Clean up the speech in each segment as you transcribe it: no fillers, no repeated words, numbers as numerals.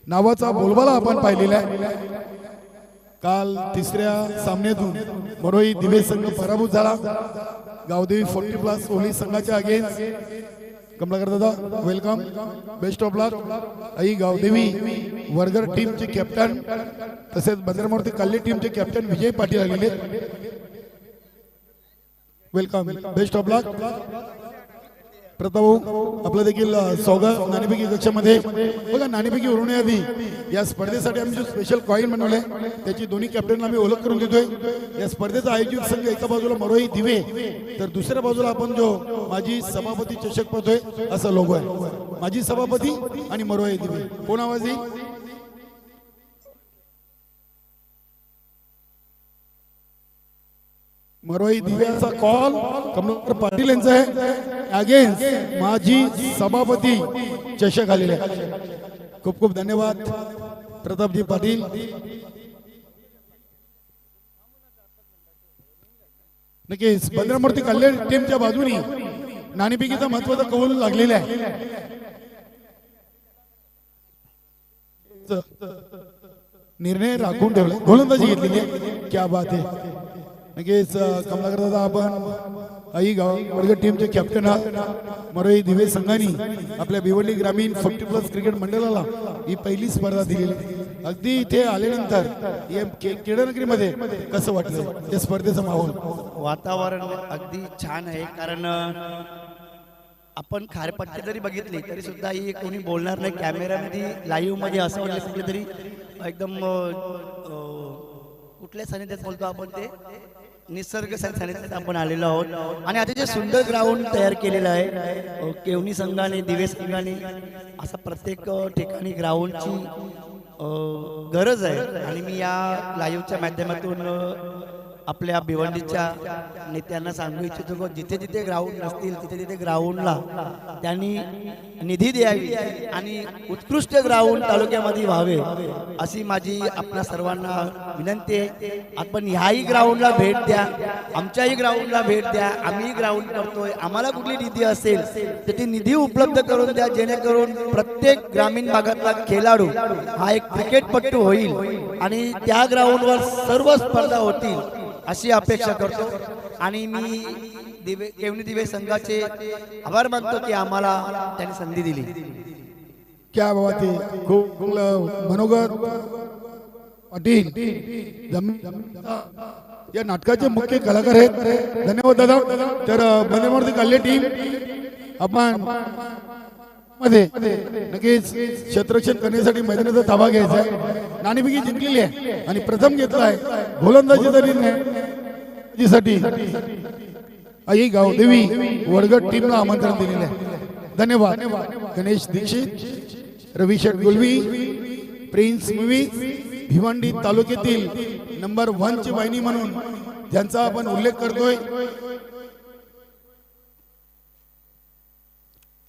नावाचा बोलबाला आपण पाहिलेला आहे। काल तिसऱ्या सामन्यातून मरोई दिवे संघ पराभूत झाला। गावदेवी 40+ ओली संघाच्या अगेन्स्ट कमलाकर दादा वेलकम, बेस्ट ऑफ लक। आई गावदेवी वर्गर टीमचे कॅप्टन तसेच बंदरमूर्ती कल्ले टीमचे कॅप्टन विजय पाटील आलेले, वेलकम, बेस्ट ऑफ लक। प्रताप आपलं देखील स्वागत नाणेफेकी कक्षामध्ये। बघा नाणेफेकी उरवण्याआधी या स्पर्धेसाठी आम्ही जो स्पेशल कॉइन बनवले त्याची दोन्ही कॅप्टनला आम्ही ओळख करून देतोय। या स्पर्धेचा आयोजक संघ एका बाजूला मरोई दिवे तर दुसऱ्या बाजूला आपण जो माजी सभापती चषक पाहतोय असं लोगो आहे। माजी सभापती आणि मरोई दिवे कोण आवाज येईल? मरोई दिव्याचा कॉल कमलाकर पाटील यांचा आहे अगेन्स्ट माजी सभापती चषक आलेले आहे। खूप खूप धन्यवाद प्रतापजी पाटील। नक्कीच बंदरमूर्ती कल्ले टीमच्या बाजूनी नाणेफेकीचा महत्वाचा कौल लागलेला आहे। निर्णय राखून ठेवला, गोलंदाजी घेतलेली आहे, क्या बात आहे। नक्कीच कमलाकर दादा आपण आई गाव वर्ग टीमचे कॅप्टन आहात। मरोई दिवे संघाने आपल्या भिवंडी ग्रामीण 40+ क्रिकेट मंडळाला ही पहिली स्पर्धा दिलेली आहे। अगदी इथे आल्यानंतर केडनगरीमध्ये कसं वाटलं या स्पर्धेचं माहोल? वातावरण अगदी छान आहे, कारण आपण खारपट्टी जरी बघितली तरी सुद्धा ही कोणी बोलणार नाही। कॅमेऱ्यामध्ये लाईव्ह मध्ये असं वाटलं कुठले तरी एकदम कुठल्या सानिध्यात बोलतो आपण ते निसर्ग सानिध्यात आपण आलेलो आहोत। आणि आता जे सुंदर ग्राउंड तयार केलेलं आहे केवनी संघाने दिवे संघाने, असा प्रत्येक ठिकाणी ग्राउंडची गरज आहे। आणि मी या लाईव्हच्या माध्यमातून आपल्या भिवंडीच्या नेत्यांना सांगू इच्छितो की जिथे जिथे ग्राउंड नसतील तिथे तिथे ग्राउंडला त्यांनी निधी द्यावी आणि उत्कृष्ट ग्राउंड तालुक्यामध्ये व्हावे अशी माझी आपल्या सर्वांना विनंती आहे। आपण ह्याही ग्राउंडला भेट द्या, आमच्याही ग्राउंडला भेट द्या। आम्ही ग्राउंड करतोय, आम्हाला कुठली निधी असेल तर ती निधी उपलब्ध करून द्या, जेणेकरून प्रत्येक ग्रामीण भागातला खेळाडू हा एक क्रिकेटपटू होईल आणि त्या ग्राउंडवर सर्व स्पर्धा होतील अशी अपेक्षा करतो। आणि मी केवनी दिवे संघाचे आभार मानतो की आम्हाला त्यांनी संधी दिली। क्या बात आहे, खूप मनोगत पाटील या नाटकाचे मुख्य कलाकार आहेत, धन्यवाद दादा। तर बंदरमूर्ती कल्ले टीम आपण मध्ये नक्कीच क्षेत्ररक्षण करण्यासाठी मैदानाचा ताबा घ्यायचा आहे। नाणेफेकी जिंकलेली आहे आणि प्रथम घेतला आहे गोलंदाजीसाठी आई गावदेवी वर्ग टीमला आमंत्रण दिलेले आहे। धन्यवाद गणेश दीक्षित, रवी शेटगुलवी, प्रिन्स मूवी भिवंडी तालुक्यातील नंबर 1 ची वाहिनी म्हणून त्यांचा आपण उल्लेख करतोय।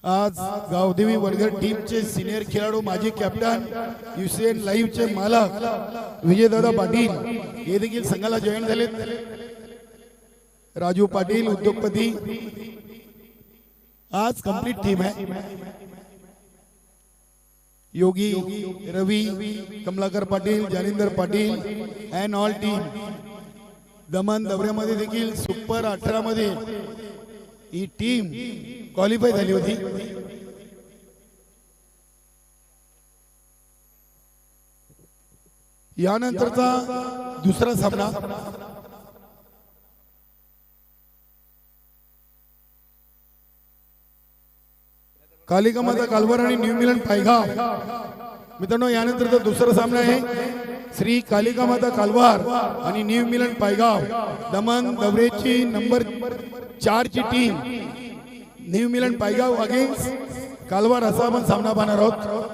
आज गावदेवी वर्ग टीमचे सिनियर खेळाडू माजी कॅप्टन युसेन लाईव्हचे मालक विजयदादा पाटील हे देखील संघाला जॉईन झालेत। राजू पाटील उद्योगपती, आज कंप्लीट टीम आहे। Yogi, Ravi, Kamalakar Patil, Jalindar Patil and all team. Daman दौऱ्यामध्ये देखील सुपर 18 मध्ये ही टीम क्वालिफाय झाली होती। यानंतरचा दुसरा सामना कालिका माता कालवार आणि न्यू मिलन पायगाव। मित्रांनो यानंतरचा दुसरा सामना आहे श्री कालिका माता कालवार आणि न्यू मिलन पायगाव। दमन दौरेची नंबर 4 ची टीम न्यू मिलन पायगाव अगेन्स्ट कालवार असा आपण सामना पाहणार आहोत।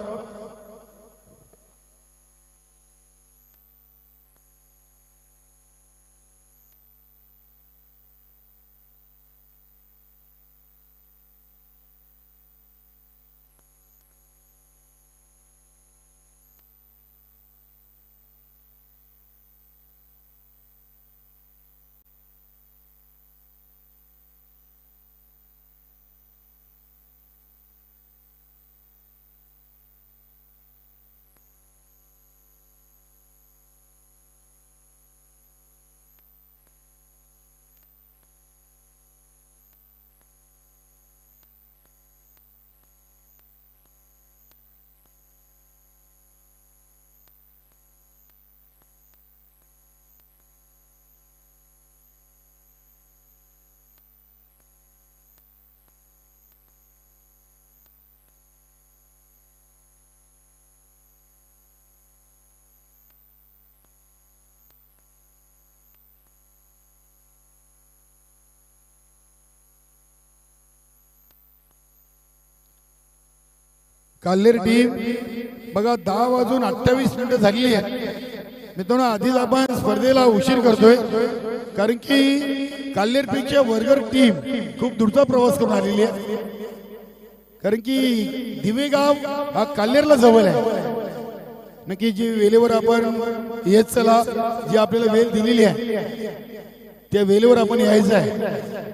काल्हेर टीम बघा 10:28 झालेली आहे. मित्रांनो आधीच आपण स्पर्धेला उशीर करतोय कारण की काल्हेर पेक्षा वरगर टीम खूप दूरचा प्रवास करून आलेली आहे. कारण की दिवेगाव हा काल्हेरला जवळ आहे. नक्की जी वेळेवर आपण येत चला, जी आपल्याला वेळ दिलेली आहे त्या वेळेवर आपण यायचं आहे.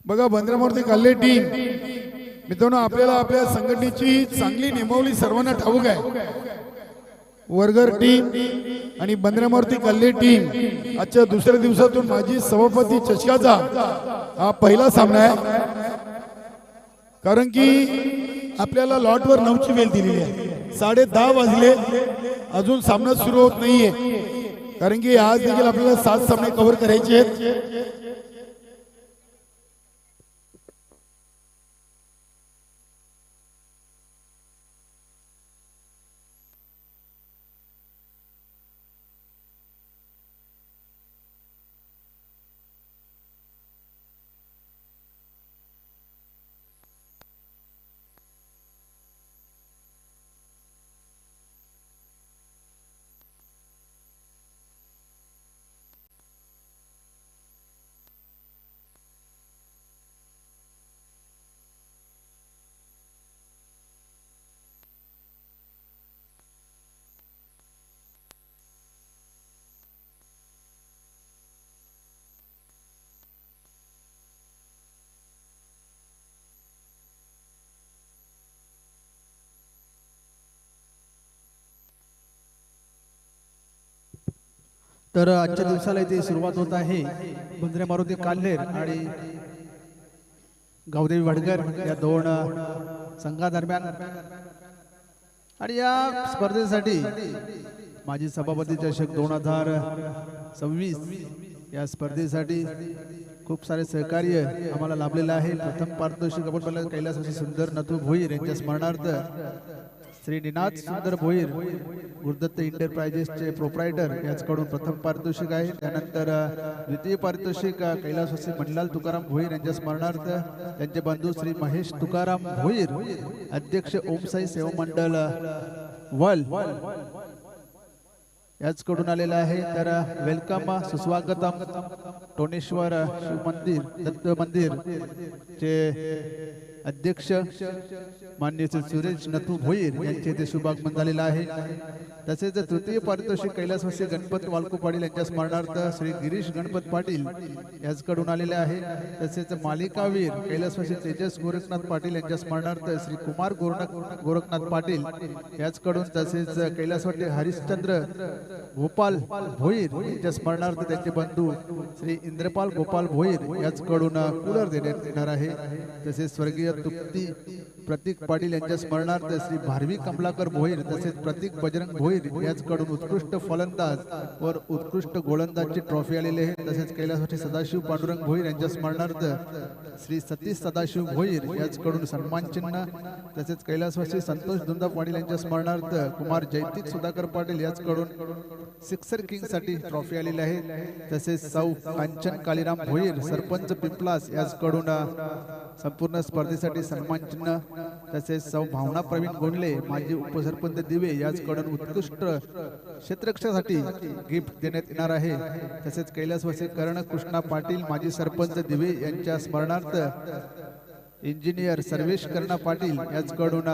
बघा बंदरामूर्ती काल्हे टीम मित्रांनो आपल्याला आपल्या संघटनेची चांगली निभावली सर्वांना ठाऊक आहे. वरगर टीम आणि बंदरामूर्ती काल्हे टीम आजच्या दुसऱ्या दिवसातून माजी सभापती चषकाचा हा पहिला सामना आहे. कारण की आपल्याला लॉटवर 9ची वेळ दिलेली आहे. 10:30 वाजले अजून सामना सुरू होत नाहीये. कारण की आज देखील आपल्याला 7 सामने कव्हर करायचे आहेत. तर आजच्या दिवसाला इथे सुरुवात होत आहे बंद्रे मारुती काल्हेर आणि गावदेवी वडगर या दोन संघादरम्यान आणि या स्पर्धेसाठी माजी सभापती चषक 2026 या स्पर्धेसाठी खूप सारे सहकार्य आम्हाला लाभलेलं आहे। प्रथम पारितोषिक आपण पाहिलं कैलासवासी सुंदर नथू भोईर यांच्या स्मरणार्थ श्री निनाद सुंदर भोईर गुरुदत्त एंटरप्राइजेसचे प्रोप्रायटर याचकडून प्रथम पारितोषिक आहे। त्यानंतर द्वितीय पारितोषिक कैलासवासी मंडलाल तुकाराम भोईर यांच्या स्मरणार्थ त्यांचे बंधू श्री महेश तुकाराम भोईर अध्यक्ष ओम साई सेवा मंडळ वल याचकडून आलेला आहे। तर वेलकम सुस्वागतम टोनेश्वर शिव मंदिर दत्त मंदिर चे अध्यक्ष माननीय श्री सुरेश नथू भोईर यांचे इथे शुभागमन झालेलं आहे। तसेच तृतीय पारितोषिक कैलासवासी गणपत वालकू पाटील यांच्या स्मरणार्थ श्री गिरीश गणपत पाटील याचकडून आलेले आहे। तसेच मालिकावीर कैलासवासी तेजस गोरखनाथ पाटील यांच्या स्मरणार्थ श्री कुमार गोरखनाथ पाटील याचकडून तसेच कैलासवासी हरिश्चंद्र गोपाल भोईर यांच्या स्मरणार्थ त्यांचे बंधू श्री इंद्रपाल गोपाल भोईर याचकडून कूलर देण्यात येणार आहे। तसेच स्वर्गीय तुप्ती प्रतीक पाटील यांच्या स्मरणार्थ श्री भारवी कमलाकर भोईर तसेच प्रतीक बजरंग भोईर याचकडून उत्कृष्ट फलंदाज व उत्कृष्ट गोलंदाजची ट्रॉफी आलेली आहे। तसेच कैलासवासी सदाशिव पांडुरंग भोईर यांच्या स्मरणार्थ श्री सतीश सदाशिव भोईर याचकडून सन्मान चिन्ह तसेच कैलासवासी संतोष दुंदा पाटील यांच्या स्मरणार्थ कुमार जयतीक सुधाकर पाटील याचकडून सिक्सर किंग साठी ट्रॉफी आलेली आहे। तसेच सौ कांचन कालीराम भोईर सरपंच पिंपलास याचकडून संपूर्ण स्पर्धेसाठी सन्मान चिन्ह तसेच सौ भावना प्रवीण गोंडले माजी उपसरपंच दिवे याचकडून उत्कृष्ट क्षेत्ररक्षणासाठी गिफ्ट देण्यात येणार आहे। तसेच कैलासवासी कर्ण कृष्णा पाटील माजी सरपंच दिवे यांच्या स्मरणार्थ इंजिनियर सर्वेश कर्णा पाटील याचकडून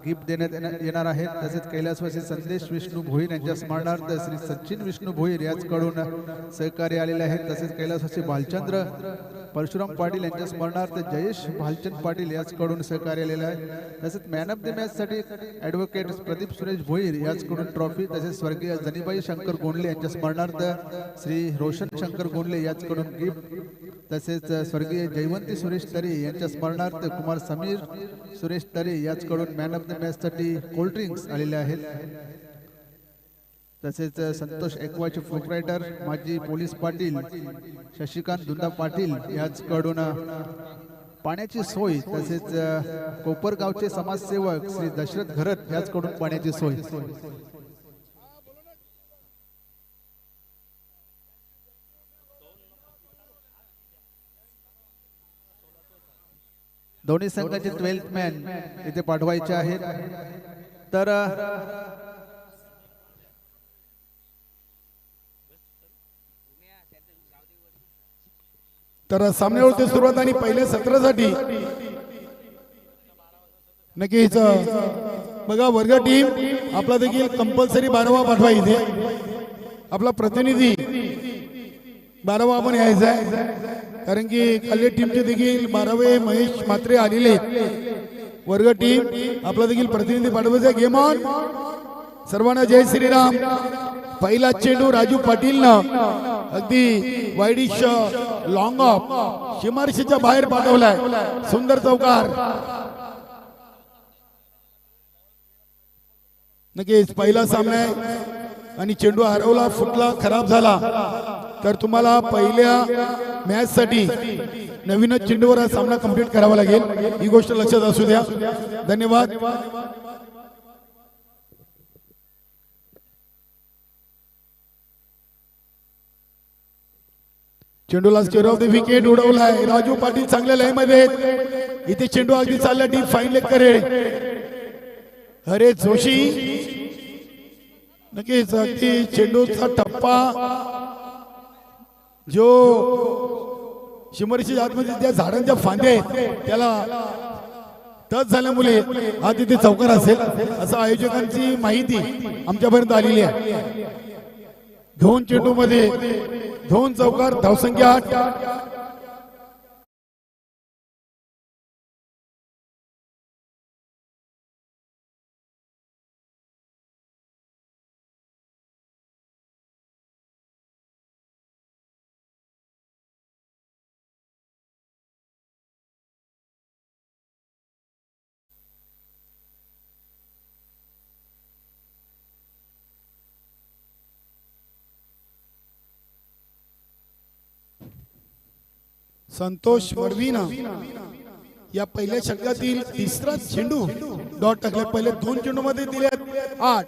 गिफ्ट देण्यात येणार आहे। तसेच कैलासवासी संदेश विष्णू भोईर यांच्या स्मरणार्थ श्री सचिन विष्णू भोईर याचकडून सहकार्य आलेले आहे। तसेच कैलासवासी भालचंद्र परशुराम पाटील यांच्या स्मरणार्थ जयेश भालचंद पाटील याचकडून सहकार्य आलेले आहे। तसेच मॅन ऑफ द मॅच साठी ॲडव्होकेट प्रदीप सुरेश भोईर याचकडून ट्रॉफी तसेच स्वर्गीय जनीबाई शंकर गोंडले यांच्या स्मरणार्थ श्री रोशन शंकर गोंडले याचकडून गिफ्ट तसेच स्वर्गीय जयवंती सुरेश तरे यांच्या स्मरणार्थ कुमार समीर सुरेश तरे याचकडून मॅन ऑफ द मॅच साठी कोल्ड ड्रिंक्स आलेले आहेत। तसेच संतोष एक्वाचे प्रोप्रायटर माजी पोलीस पाटील शशिकांत दुंदा पाटील याचकडून पाण्याची सोय तसेच कोपरगावचे समाजसेवक श्री दशरथ घरत याचकडून पाण्याची सोय। दोन्ही संघाचे 12th मॅन इथे पाठवायचे आहेत। तर सामन्यावरती सुरुवात आणि पहिल्या सत्रासाठी नक्कीच बघा वर्ग टीम आपला देखील कंपल्सरी 12वा पाठवा। इथे आपला प्रतिनिधी 12वा आपण यायचा आहे कारण की खाली टीमचे देखील 12वे महेश मात्रे आलेले वर्ग टीम आपला देखील प्रतिनिधी पाठवायचा। गेम ऑन सर्वांना जय श्रीराम। पहिला चेंडू राजू पाटील न अगदी वाईडिश लॉंग ऑफ सीमारेषेच्या बाहेर पाठवलाय। सुंदर चौकार नक्कीच पहिला सामना आहे आणि चेंडू हरवला फुटला खराब झाला तर तुम्हाला पहिल्या मॅच साठी नवीनच चेंडूवर हा सामना कंप्लीट करावा लागेल। ही गोष्ट लक्षात असू द्या। धन्यवाद। चेंडूला स्केअर ऑफ द विकेट उडवलाय राजू पाटील चांगल्या लाईन मध्ये इथे चेंडू अगदी चालला डीप फाईन लेग करे हरे जोशी नक्कीच अगदी चेंडूचा टप्पा जो शिमरीच्या आतमध्ये त्या झाडांच्या फांद्या आहेत त्याला टच झाल्यामुळे हा तिथे चौकार असेल असं आयोजकांची माहिती आमच्यापर्यंत आलेली आहे। दोन चेंडू मध्ये दोन चौकार धावसंख्या 8। संतोष मडवीना या पहिल्या षटकातील तिसरा चेंडू डॉट टाकले. पहिले 2 चेंडू मध्ये दिले 8.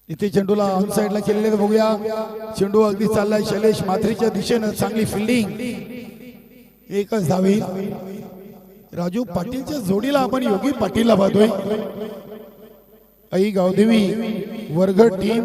इथे चेंडूला ऑन साइडला केलेले बघूया. चेंडू अगदी चाललाय शैलेश मात्रेच्या दिशेनं. चांगली फिल्डिंग. एकच धावी. राजू पाटीलच्या जोडीला आपण योगी पाटीलला पाहतोय. आई गावदेवी वर्ग टीम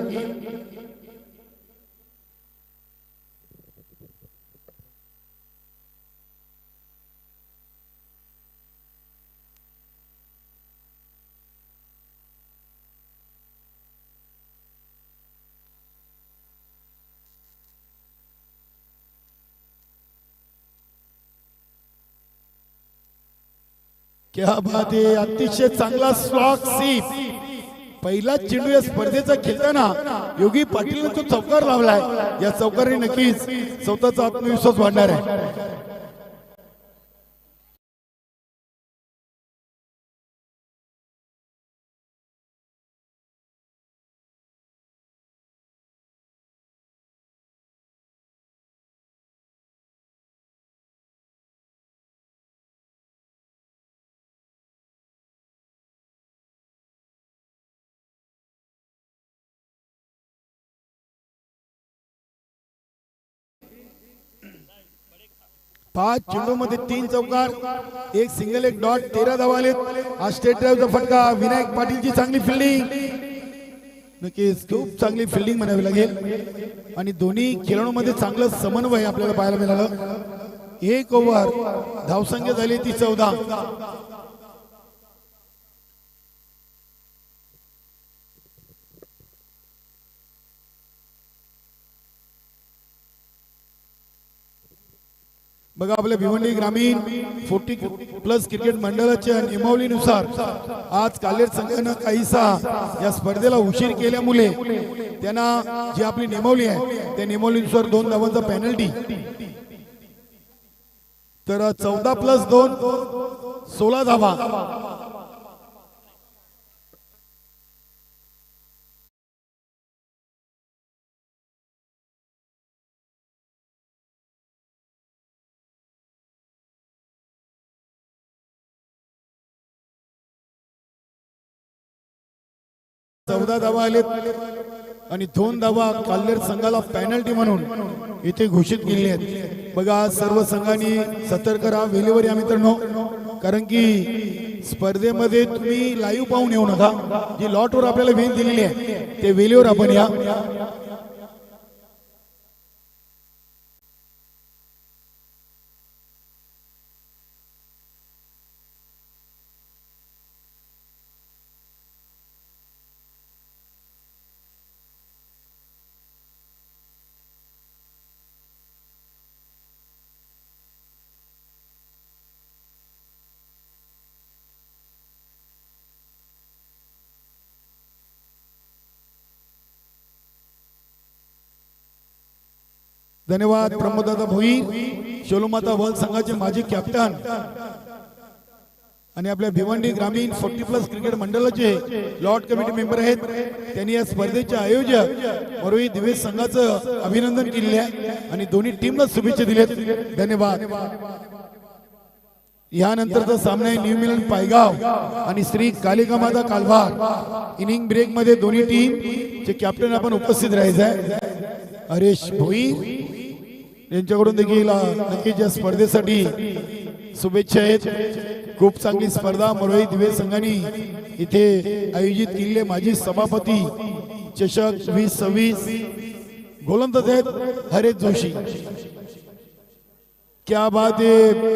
क्या बात आहे. अतिशय चांगला स्लॉक सीप. पहिला चेंडू या स्पर्धेचा खेळताना योगी पाटीलने तो चौकार लावलाय. या चौकाराने नक्कीच स्वतःचा आत्मविश्वास वाढणार आहे. पाच चेंडू मध्ये 3 चौकार, 1 सिंगल, 1 डॉट, 13 धावा आलेत. हा स्टेट ड्राईव्हचा फटका. विनायक पाटीलची चांगली फिल्डिंग. नक्कीच खूप चांगली फिल्डिंग म्हणावी लागेल. आणि दोन्ही खेळाडूंमध्ये चांगलं समन्वय आपल्याला पाहायला मिळालं. 1 ओव्हर धावसंख्या झाली ती 14. बघा आपल्या भिवंडी ग्रामीण 40+ क्रिकेट मंडळाच्या नियमावलीनुसार आज कालेर संघानं काहीसा या स्पर्धेला उशीर केल्यामुळे त्यांना जी आपली नियमावली आहे त्या नियमावलीनुसार 2 धावांचा पेनल्टी. तर 14+2 16 धावा. चौदा धावा आलेत आणि 2 धावा काल्हेर संघाला पेनल्टी म्हणून इथे घोषित केली आहेत. बघा सर्व संघांनी सतर्क राहा. वेळेवर या मित्रांनो, कारण की स्पर्धेमध्ये तुम्ही लाईव्ह पाहून येऊ नका. जी लॉटवर आपल्याला वेळ दिलेली आहे ते वेळेवर आपण या. धन्यवाद प्रमोददादा भोई, शोलमाता वर्ल्ड संघाचे माजी कॅप्टन आणि आपल्या भिवंडी ग्रामीण 40+ क्रिकेट मंडळाचे लॉट कमिटी मेंबर आहेत. त्यांनी या स्पर्धेचे आयोजक मरोई दिवेश संघाचं अभिनंदन केले आहे आणि दोन्ही टीमला शुभेच्छा दिल्यात. धन्यवाद. यानंतरचा सामना आहे न्यू मिलन पायगाव आणि श्री कालिका माता कालभार. इनिंग ब्रेक मध्ये दोन्ही टीम चे कॅप्टन आपण उपस्थित राहायचं आहे. हरेश भोई यांच्याकडून देखील नक्कीच या स्पर्धेसाठी शुभेच्छा आहेत. खूप चांगली स्पर्धा मरोई दिवेश संघाने इथे आयोजित केलेले. माजी सभापती चषक 2026 गोलंदाज आहेत हरेश जोशी. क्या बात आहे.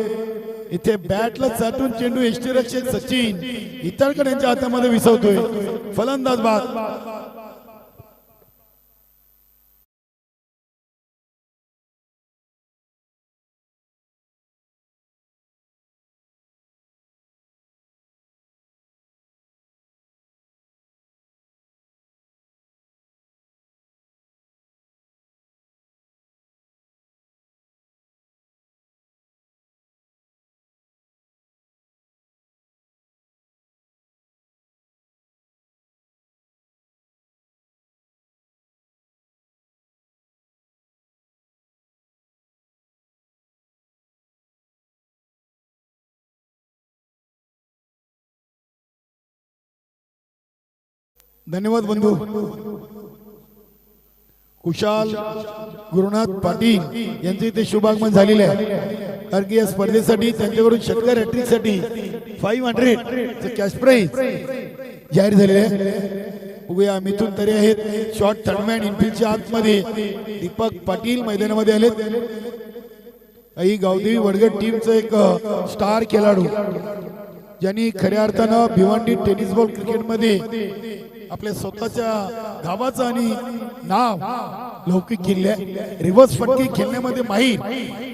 इथे बॅटला चाटून चेंडू यष्टीरक्षक सचिन इतरकर यांच्या हातामध्ये विसवतोय. फलंदाज बाद. धन्यवाद बंधू. कुशाल गुरुनाथ पाटील यांचे इथे शुभागमन झालेले आहे. कारण की या स्पर्धेसाठी त्यांच्याकडून षटकार हॅट्रिक साठी 500 कॅश प्राइज जाहीर झालेले आहे. बघूया मिथून तरी आहेत शॉर्ट थर्डमॅन इनफिल्डच्या आतमध्ये. दीपक पाटील मैदानामध्ये आलेत. आई गावदेवी वडगड टीमचा एक स्टार खेळाडू ज्यांनी खऱ्या अर्थानं भिवंडी टेनिस बॉल क्रिकेटमध्ये आपल्या स्वतःच्या गावाचं आणि नाव लौकिक केले. रिव्हर्स फटके खेळण्यामध्ये माहीर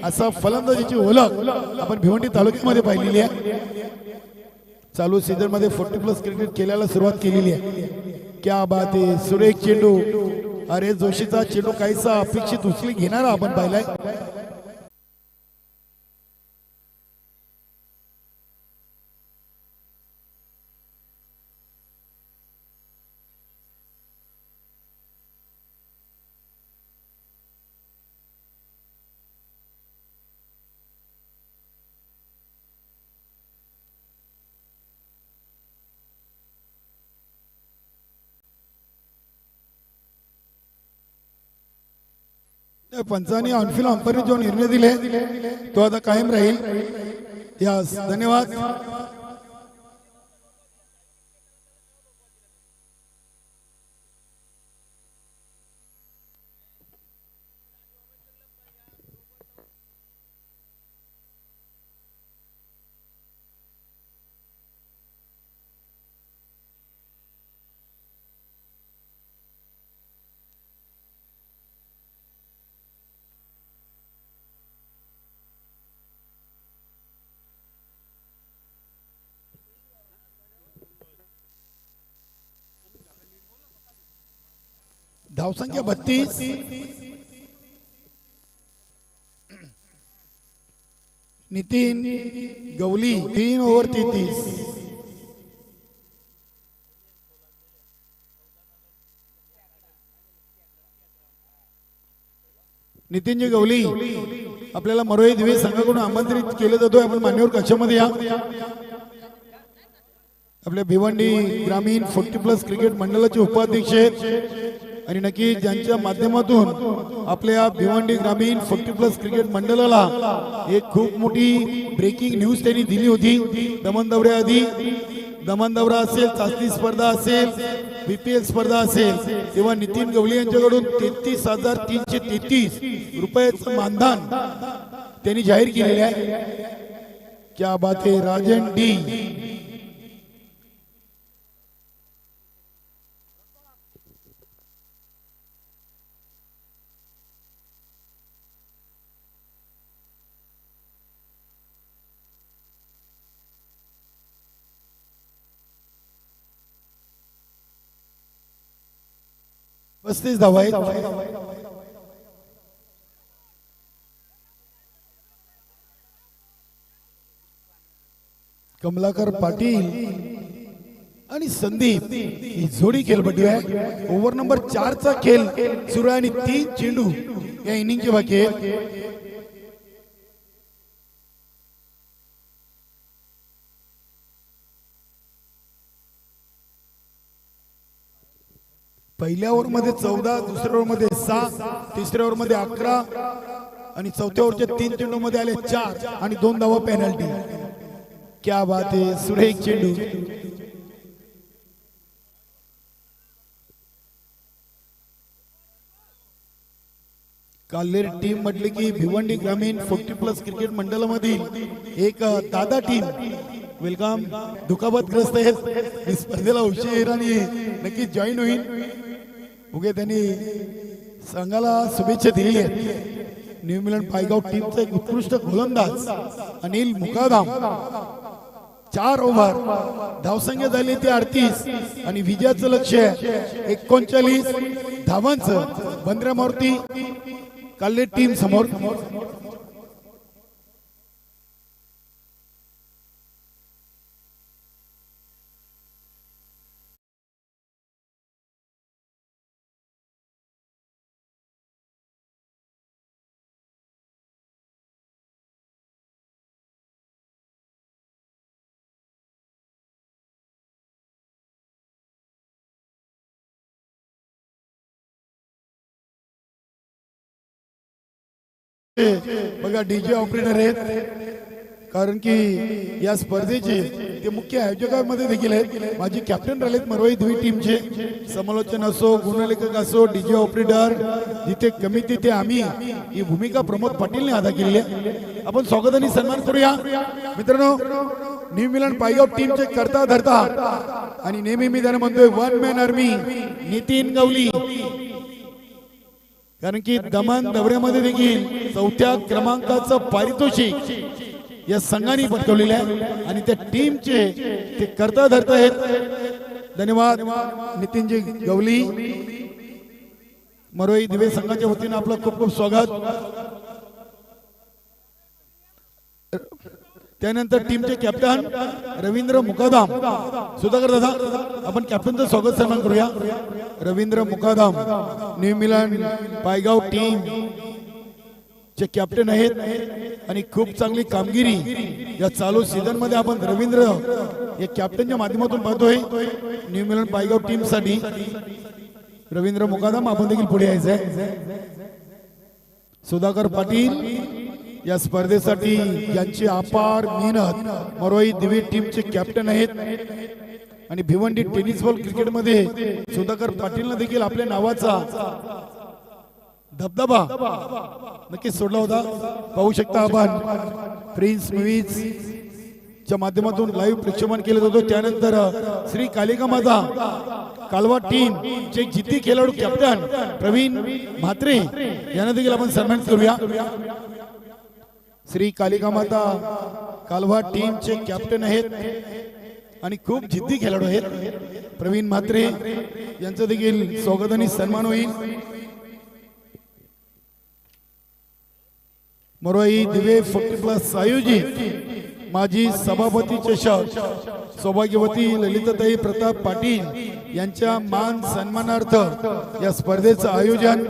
असा फलंदाजीची ओळख आपण भिवंडी तालुक्यामध्ये पाहिलेली आहे. चालू सीझन मध्ये 40+ क्रिकेट खेळायला सुरुवात केलेली आहे. क्या बात आहे. सुरेख चेंडू. अरे जोशीचा चेंडू काहीसा अपेक्षित उचली घेणारा आपण पाहिलाय. पंचांनी ऑनफिल्ड अंपायरने जो निर्णय दिले तो आता कायम राहील. यास धन्यवाद. धावसंख्या 32. नितीन गवली 3 ओव्हर 33. नितीनजी गवली आपल्याला मरोई दिवे संघाकडून आमंत्रित केलं जातोय. आपण मान्यवर कक्षामध्ये या. आपल्या भिवंडी ग्रामीण 40+ क्रिकेट मंडळाचे उपाध्यक्ष आहेत आणि नक्की ज्यांच्या माध्यमातून आपल्या भिवंडी ग्रामीण 40+ क्रिकेट मंडळाला एक खूप मोठी ब्रेकिंग न्यूज त्यांनी दिली होती. दमन दौऱ्याआधी दमन दौरा असेल, चाचणी स्पर्धा असेल, BPL स्पर्धा असेल, तेव्हा नितीन गवली यांच्याकडून 33,333 रुपयाचं मानधन त्यांनी जाहीर केलेले आहे. क्या बात है. राजन डी. पस्तीस धावा आहेत. कमलाकर पाटील आणि संदीप ही जोडी खेळपट्टी आहे. ओव्हर नंबर 4 चा खेळ सुरू आहे आणि 3 चेंडू या इनिंगचे बाकी आहेत. पहिल्या ओव्हर मध्ये 14, दुसऱ्या ओव्हर मध्ये 6, तिसऱ्या ओव्हर मध्ये 11 आणि चौथ्या ओव्हरच्या 3 चेंडू मध्ये आले 4 आणि 2 धावा पेनल्टी. क्या बात आहे. सुरेख चेंडू. काल्हेर टीम म्हटले की भिवंडी ग्रामीण 40+ क्रिकेट मंडळामधील एक दादा टीम वेलकम. दुखापतग्रस्त आहेत. स्पर्धेला उशीर आणि नक्की जॉईन होईल. उगे त्यांनी संघाला शुभेच्छा दिली आहेत. न्यूझीलंड पायगाव टीमचा एक उत्कृष्ट गोलंदाज अनिल मुकादम 4 ओव्हर धावसंख्या झाली ती 38 आणि विजयाचं लक्ष 39 धावांचं. बंद्रामूर्ती काल्हेर टीम समोर. बघा डीजे ऑपरेटर आहेत, कारण की या स्पर्धेचे ते मुख्य आयोजकांमध्ये देखील आहेत. माझी कॅप्टन राहिलेत मरवाई दुई टीमचे. समालोचन असो, गुणलेखक असो, डीजे ऑपरेटर, जिथे कमी तिथे आम्ही, ही भूमिका प्रमोद पाटीलने अदा केली आहे. आपण स्वागत आणि सन्मान करूया मित्रांनो. न्यू मिलन पायगाव टीमचे करता धरता आणि नेहमी मी त्यांना म्हणतोय one man army Nitin Gawali, कारण की दमन दौऱ्यामध्ये देखील 4थ्या क्रमांकाचं पारितोषिक या संघाने पटकवलेलं आहे आणि त्या टीमचे ते करता धरता आहेत. धन्यवाद नितीनजी गवली. मरोई दिवे संघाच्या वतीने आपलं खूप खूप स्वागत. त्यानंतर टीमचे कॅप्टन रवींद्र मुकादम. सुधाकर दादा, आपण कॅप्टनचं स्वागत सन्मान करूया. रवींद्र मुकादम न्यू मिलन पायगाव टीम चे कॅप्टन आहेत आणि खूप चांगली कामगिरी या चालू सीझन मध्ये आपण रवींद्र या कॅप्टनच्या माध्यमातून पाहतोय. न्यू मिलन पायगाव टीम साठी रवींद्र मुकादम आपण देखील पुढे यायचंय. सुधाकर पाटील या स्पर्धेसाठी यांची अपार मेहनत मरोई दिवे टीमचे कॅप्टन आहेत आणि भिवंडी टेनिस बॉल क्रिकेट मध्ये सुधाकर पाटीलने देखील आपल्या नावाचा धबधबा नक्कीच सोडला होता. पाहू शकता आपण प्रिन्स मूवीज च्या माध्यमातून लाईव्ह प्रक्षेपण केलं होतं. त्यानंतर श्री कालिका माता कालवा टीम चे जिद्दी खेळाडू कॅप्टन प्रवीण म्हात्रे यांना देखील आपण सन्मानित करूया. श्री कालिका माता कालवा टीमचे कॅप्टन आहेत आणि खूप जिद्दी खेळाडू आहेत. प्रवीण म्हात्रे यांचं देखील स्वागत आणि सन्मान होईल. मरोई दिवे 40+ आयोजित माजी सभापती चषक सौभाग्यवती ललिताताई प्रताप पाटील यांच्या मान सन्मानार्थ या स्पर्धेचं आयोजन.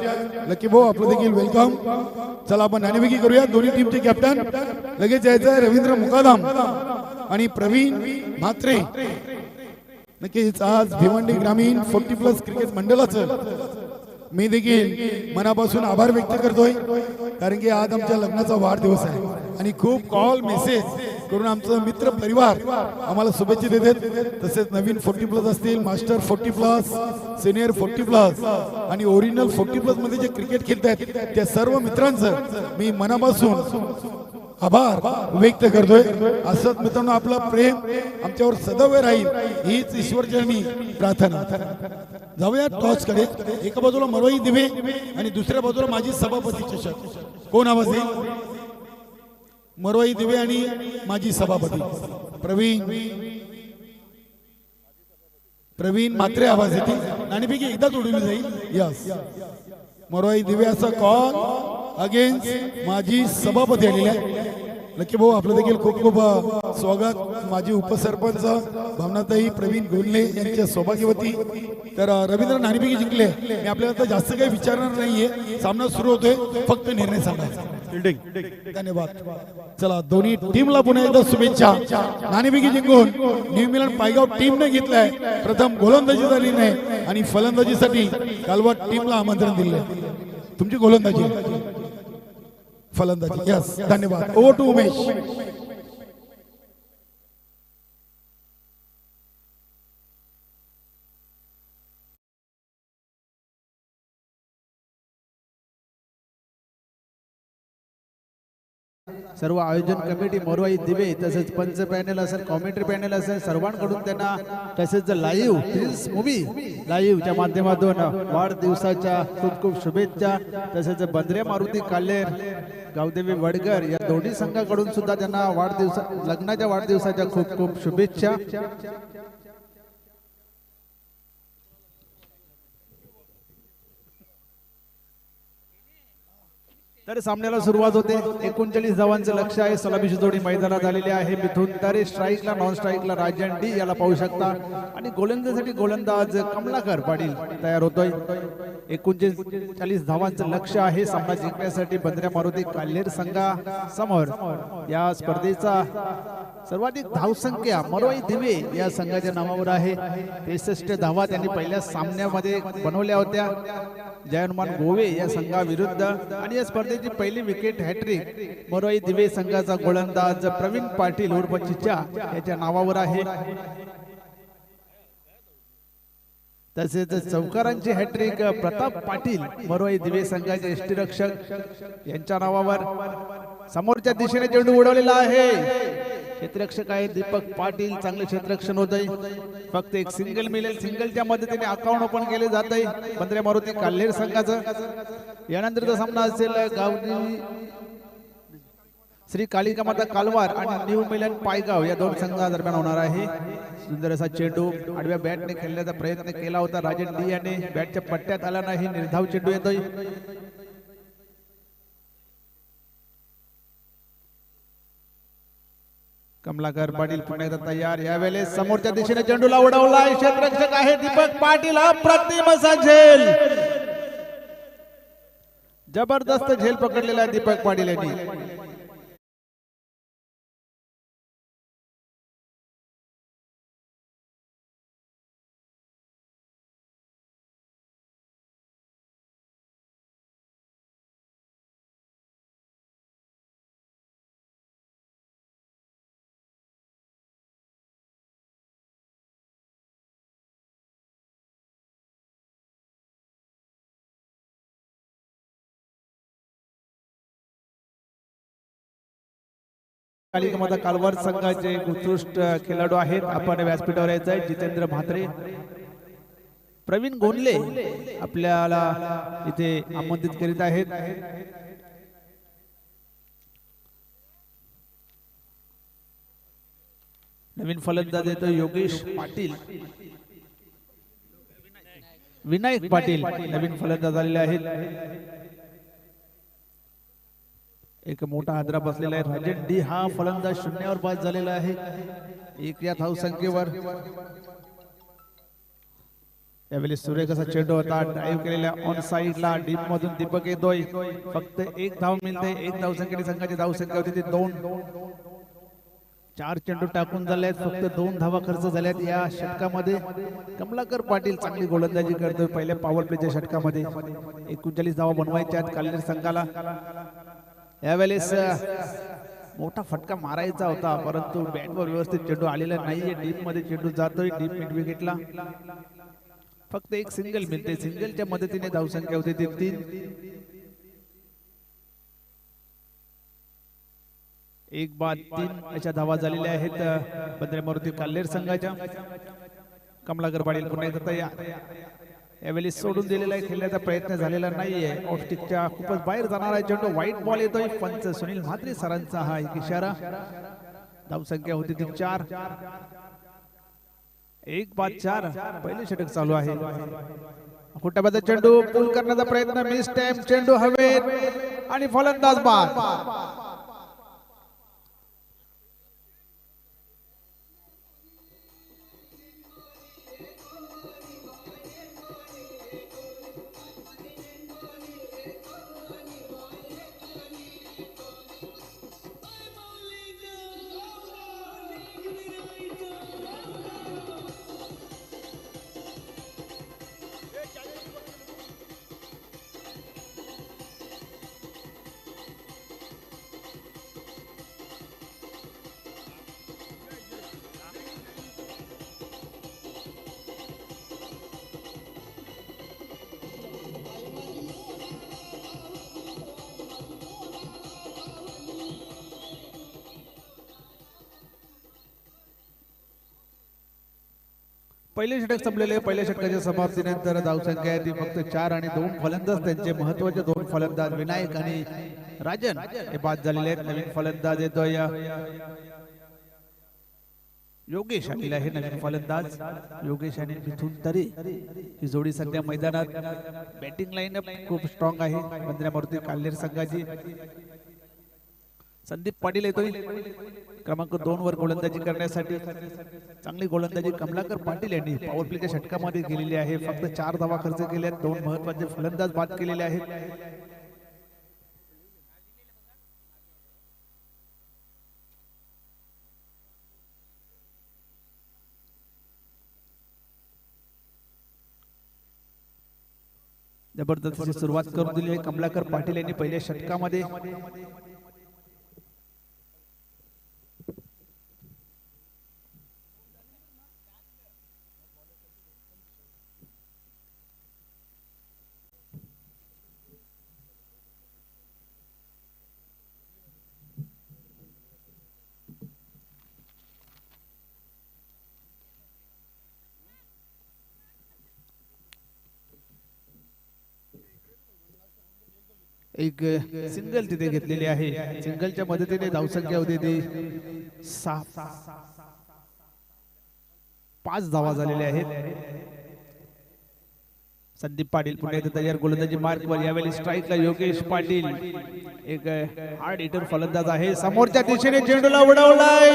लकी भाऊ आपलं देखील वेलकम. चला आपण नाणेफेकी करूया. दोन्ही टीमचे कॅप्टन लगेच यायचं आहे रवींद्र मुकादम आणि प्रवीण म्हात्रे. नक्कीच आज भिवंडी ग्रामीण 40+ क्रिकेट मंडळाचं मी देखील मनापासून आभार व्यक्त करतोय, कारण की आज आमच्या लग्नाचा वाढदिवस आहे आणि खूप कॉल मेसेज करून आमचा मित्र परिवार आम्हाला शुभेच्छा देतात. तसेच नवीन 40+ असतील, मास्टर 40+, सिनियर 40+ आणि ओरिजिनल 40+ मध्ये जे क्रिकेट खेळतात त्या सर्व मित्रांचं मी मनापासून आभार व्यक्त करतोय. असंच मित्रांनो आपलं प्रेम आमच्यावर सदैव राहील हीच ईश्वरचरणी प्रार्थना. जाऊया टॉस कडे. एका बाजूला मरोई दिवे आणि दुसऱ्या बाजूला माझी सभापती चषक. कोण आवाज येईल? मरोई दिवे आणि माझी सभापती प्रवीण म्हात्रे आवाज येतील. नाणेफेकी एकदाच उडवली जाईल. यस, मरोई दिवे असा कॉल अगेन्स्ट माझी सभापती आलेली आहे. लकी भाऊ आपलं देखील खूप खूप स्वागत. माझी उपसरपंच भावनाताई प्रवीण गोलले यांच्या सौभाग्यवती. तर रवींद्र नाणेफेकी जिंकले. मी आपल्याला तर जास्त काही विचारणार नाहीये. सामना सुरू होतोय, फक्त निर्णय सांगायचा. धन्यवाद. चला दोन्ही टीमला पुन्हा एकदा शुभेच्छा. नाणेफेकी जिंकून न्यू मिलन पायगाव टीमने घेतलाय प्रथम गोलंदाजी झाली नाही आणि फलंदाजीसाठी कालवा टीमला आमंत्रण दिले. तुमची गोलंदाजी फलंदाजी. यस, धन्यवाद. Over to Umesh. सर्व आयोजन कमिटी मरोई दिवे तसेच पंच पॅनल असेल, कॉमेंट्री पॅनल असेल, सर्वांकडून त्यांना तसेच लाईव्ह प्रिन्स मूवी लाईव्हच्या माध्यमातून वाढदिवसाच्या खूप खूप शुभेच्छा. तसेच बंद्रे मारुती कालेर, गावदेवी वडगर या दोन्ही संघाकडून सुद्धा त्यांना लग्नाच्या वाढदिवसाच्या खूप खूप शुभेच्छा. तर सामन्याला सुरुवात होते. 39 धावांचं लक्ष आहे. सलामीची जोडी मैदानात आलेली आहे. मिथून तारे स्ट्राईकला, नॉन स्ट्राईकला राजन डी याला पाहू शकता आणि गोलंदाजीसाठी गोलंदाज कमलाकर पाटील तयार होतोय. 39 धावांचं लक्ष आहे. सामना जिंकण्यासाठी बंद्र्या मारुती काल्हेर संघा समोर या स्पर्धेचा सर्वाधिक धावसंख्या मरोई दिवे या संघाच्या नावावर आहे. 63 धावा त्यांनी पहिल्या सामन्यामध्ये बनवल्या होत्या जय हनुमान गोवे या संघाविरुद्ध. आणि या स्पर्धेची पहिली विकेट हॅट्रिक मरोई दिवे संघाचा गोलंदाज प्रवीण पाटील उर्फ चिचा याच्या नावावर आहे. तसेच चौकारांची हॅट्रिक प्रताप पाटील मरोई दिवे संघाचे यष्टीरक्षक यांच्या नावावर. समोरच्या दिशेने चेंडू उडवलेला आहे. क्षेत्ररक्षक आहे दीपक पाटील. चांगले क्षेत्ररक्षण होत आहे. फक्त एक सिंगल मिळेल. सिंगलच्या मदतीने अकाउंट ओपन केले जात आहे बंद्रे मारुती काल्हेर संघाचं. यानंतरचा सामना असेल गावची श्री कालिका माता कालवार आणि न्यू मिलन पायगाव या दोन संघादरम्यान होणार आहे. सुंदर असा चेंडू आडव्या बॅटने खेळण्याचा प्रयत्न केला होता राजन डी याने. बॅटच्या पट्ट्यात आला नाही. निर्धाव चेंडू येतोय. कमलाकर पाटील पुन्हा एकदा तयार. यावेळेस समोरच्या दिशेने चेंडूला उडवला. क्षेत्ररक्षक आहे दीपक पाटील. अप्रतिम असा झेल. जबरदस्त झेल पकडलेला आहे दीपक पाटील यांनी. कालिका माता कालवार संघाचे उत्कृष्ट खेळाडू आहेत. आपण व्यासपीठावर यायचं आहे. जितेंद्र म्हात्रे, प्रवीण गोंडले आपल्याला इथे आमंत्रित करीत आहेत. नवीन फलंदाज येतो योगेश पाटील. विनायक पाटील नवीन फलंदाज आलेले आहेत. एक मोठा हादरा बसलेला आहे. राजन डी हा फलंदाज शून्यावर बाद झालेला आहे. एक या धावसंख्येवर. यावेळी सुरेख असा चेंडू होता. ड्राईव्ह केलेल्या ऑन साइडला डीप मधून दीपक येतोय. फक्त एक धाव मिळते. एक धावसंख्येने संघाची धावसंख्या होती ती 2. 4 चेंडू टाकून झालेत. फक्त 2 धावा खर्च झाल्यात या षटकामध्ये. कमलाकर पाटील चांगली गोलंदाजी करतोय पहिल्या पॉवर प्लेच्या षटकामध्ये. 39 धावा बनवायच्या आहेत काल्हेर संघाला. यावेळेस मोठा फटका मारायचा होता परंतु बॅटवर व्यवस्थित चेंडू आलेला नाहीये. डीप मध्ये चेंडू जातोय. डीप मिड विकेटला फक्त एक सिंगल मिळते. सिंगलच्या मदतीने धावसंख्या होती ती 3. 1 बाद 3 अशा धावा झालेल्या आहेत बंद्रे मारुती काल्हेर संघाच्या. कमलाकर पाटील पुन्हा एकदा तयार. यावेळी सोडून दिलेला आहे. खेळण्याचा प्रयत्न झालेला नाहीये. ऑफस्टिकच्या खूपच बाहेर जाणार आहे चेंडू. व्हाईट बॉल येतोय. पंच सुनील म्हात्रे सरांचा हा एक इशारा. धावसंख्या होती ती 4. 1 बाद 4 पहिले षटक चालू आहे. फुटाबाचा चेंडू पूल करण्याचा प्रयत्न. Miss time. चेंडू हवेत आणि फलंदाज बाद. पहिले षटक संपलेले. पहिल्या षटकाच्या समाप्तीनंतर धावसंख्या आहे ती फक्त 4 आणि 2 फलंदाज त्यांचे महत्वाचे 2 फलंदाज विनायक आणि राजन हे बाद झालेले आहेत. नवीन फलंदाज येतोय योगेश आलेला आहे. नवीन फलंदाज योगेश आणि मिथुन तरे ही जोडी सध्या मैदानात. बॅटिंग लाईनअप खूप स्ट्रॉंग आहे बंद्रे मारुती काल्हेर संघाची. संदीप पाटील येतोय क्रमांक 2 वर गोलंदाजी करण्यासाठी. चांगली गोलंदाजी कमलाकर पाटील यांनी पॉवर प्लेच्या षटकामध्ये केलेली आहे. फक्त 4 धावा खर्च केल्या. 2 महत्वाचे फलंदाज बाद केलेले आहेत. जबरदस्त अशी सुरुवात करून दिली आहे कमलाकर पाटील यांनी पहिल्या षटकामध्ये. एक सिंगल तिथे घेतलेली आहे. सिंगलच्या मदतीने धावसंख्या होती ती 5 धावा झालेल्या आहेत. संदीप पाटील पुन्हा एकदा तयार गोलंदाजी मार्कवर. यावेळी स्ट्राईकला योगेश पाटील एक हार्ड हिटर फलंदाज आहे. समोरच्या दिशेने चेंडूला उडवलाय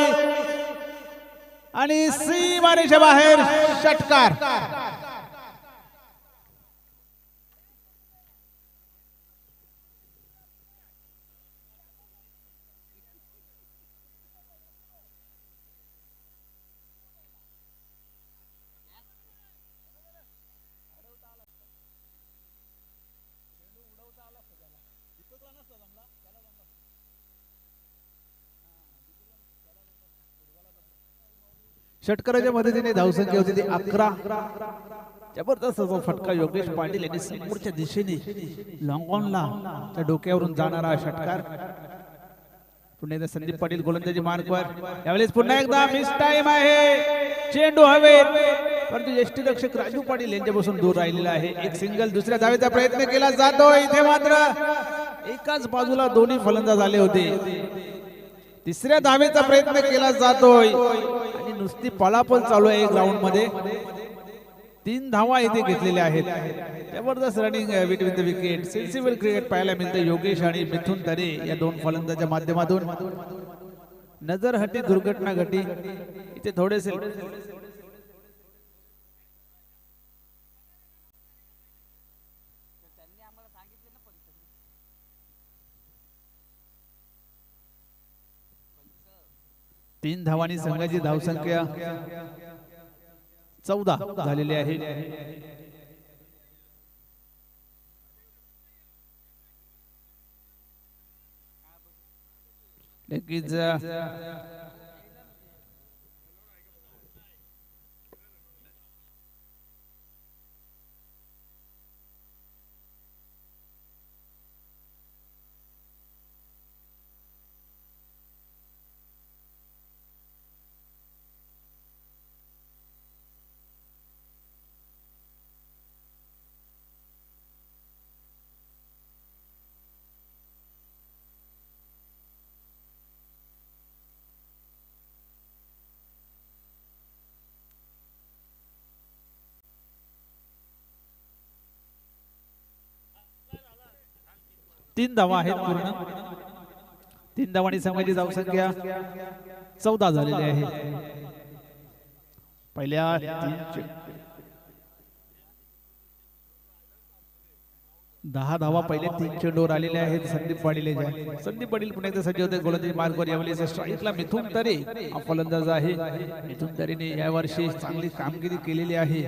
आणि सीमारेषा बाहेर षटकार. षटकाराच्या मदतीने धावसंख्या होती ती 11. जबरदस्त असा फटका योगेश पाटील यांनी समोरच्या दिशेने लॉंग ऑनला त्या डोक्यावरून जाणारा षटकार. पुन्हा एकदा संदीप पाटील गोलंदाजी मार्कवर. यावेळेस पुन्हा एकदा मिस टाइम आहे. चेंडू हवेत परंतु यष्टीरक्षक राजू पाटील यांच्यापासून दूर राहिलेला आहे. एक सिंगल. दुसऱ्या धावेचा प्रयत्न केला जातो. इथे मात्र एकाच बाजूला दोन्ही फलंदाज आले होते. तिसऱ्या धावेचा प्रयत्न केला जातोय आणि नुसती पळापळ चालू आहे ग्राउंड मध्ये. 3 धावा इथे घेतलेल्या आहेत. जबरदस्त running between the wicket. Sensible cricket पाहायला मिळते योगेश आणि मिथुन तरे या दोन फलंदाजाच्या माध्यमातून. नजर हटी दुर्घटना घटी इथे थोडेसे 3 धावांनी संघाची धावसंख्या 14 झालेली आहे. नक्कीच तीन धावा आहेत पूर्ण. 3 धावांनी संघाची धावसंख्या 14 झालेली आहे. पहिल्या 10 धावा पहिले 3 चेंडूवर आलेल्या आहेत संदीप पाटील. संदीप पाटील पुन्हा एकदा सज्ज होते गोलंदाजी मार्गवर. यावेळी स्ट्राईकला मिथुन तरे हा फलंदाज आहे. मिथुन तरेने यावर्षी चांगली कामगिरी केलेली आहे.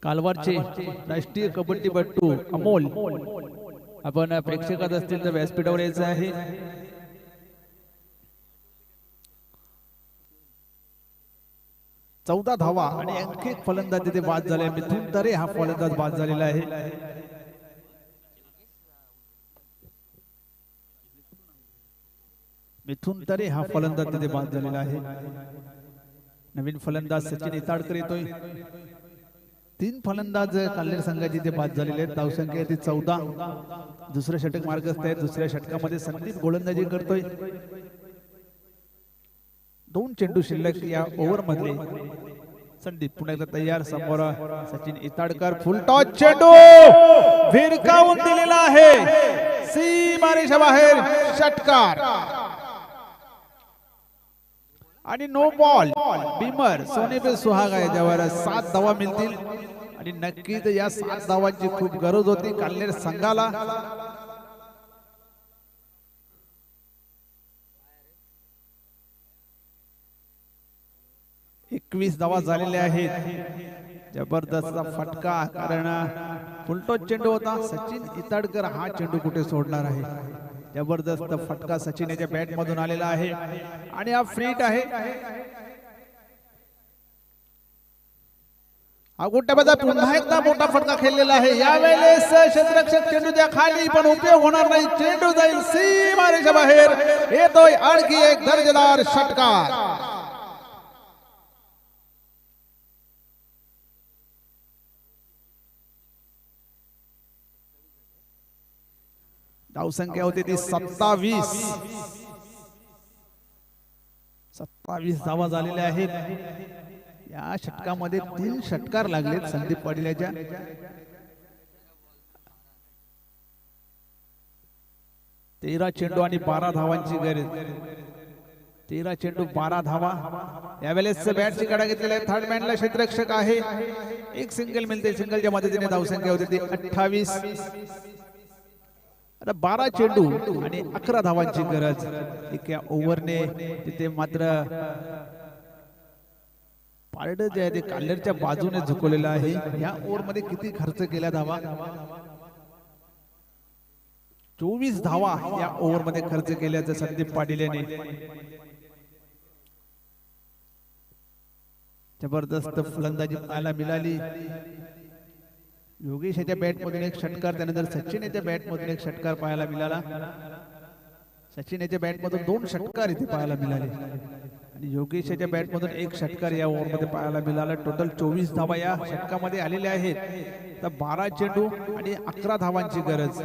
कालवारचे राष्ट्रीय कबड्डीपटू अमोल आपण प्रेक्षकात असतील तर व्यासपीठावर यायचं आहे. चौदा धावा आणि आणखी एक फलंदाज तिथे बाद झाले. मिथुन तरे हा फलंदाज बाद झालेला आहे. मिथुन तरे हा फलंदाज तिथे बाद झालेला आहे. नवीन फलंदाज सचिन इताडकर येतोय. 3 फलंदाज काल्हेर संघाची ते बाद झालेले आहेत. धावसंख्या ती 14. दुसरं षटक मार्गस्थ आहे. दुसऱ्या षटकामध्ये संदीप गोलंदाजी करतोय. 2 चेंडू शिल्लक या ओव्हर मधले. संदीप पुन्हा एकदा तयार. समोर सचिन इताडकर. फुल टॉस चेंडू भिरकावून दिलेला आहे. सीमारेषा बाहेर षटकार. आणि नो बॉल बिमर सोने पे सुहागा याच्यावर 7 धावा मिळतील आणि नक्कीच या 7 धावांची खूप गरज होती काल्हेर संघाला. एकवीस धावा झालेल्या आहेत. जबरदस्त फटका कारण फुलटॉस चेंडू होता. सचिन इताडकर हा चेंडू कुठे सोडणार आहे. जबरदस्त फटका सचिन याच्या बॅट मधून आलेला आहे आणि हा फ्रीट आहे. अगोट्यामध्ये पुन्हा एकदा मोठा फटका खेळलेला आहे. यावेळेस क्षेत्ररक्षक चेंडूच्या खाली पण उपयोग होणार नाही. चेंडू जाईल सीमारेषा बाहेर. येतोय आणखी एक दर्जेदार षटकार. धावसंख्या होती ती 27. 27 धावा झालेल्या आहेत. या षटकामध्ये 3 षटकार लागलेत संदीप पाटील याच्या. तेरा चेंडू आणि 12 धावांची गरज. 13 चेंडू 12 धावा. यावेळेस बॅटची कडा घेतलेला आहे. थर्ड मॅनला क्षेत्ररक्षक आहे. एक सिंगल मिळते. सिंगलच्या मदतीने धावसंख्या होती ती 28. आता 12 चेंडू आणि 11 धावांची गरज. एका ओव्हरने तिथे मात्र पारड जे आहे ते काल्हेरच्या बाजूने झुकवलेलं आहे. या ओव्हर मध्ये किती खर्च केला धावा? 24 धावा या ओव्हर मध्ये खर्च केल्याचं संदीप पाटील यांनी. जबरदस्त फलंदाजी पाहायला मिळाली. योगेश याच्या बॅट मधून एक षटकार, त्यानंतर सचिन याच्या बॅट मधून एक षटकार पाहायला मिळाला. सचिन याच्या बॅट मधून 2 षटकार इथे पाहायला मिळाले आणि योगेश याच्या बॅट मधून एक षटकार या ओव्हर मध्ये पाहायला मिळाला. टोटल 24 धावा या षटकामध्ये आलेल्या आहेत. तर 12 चेंडू आणि 11 धावांची गरज.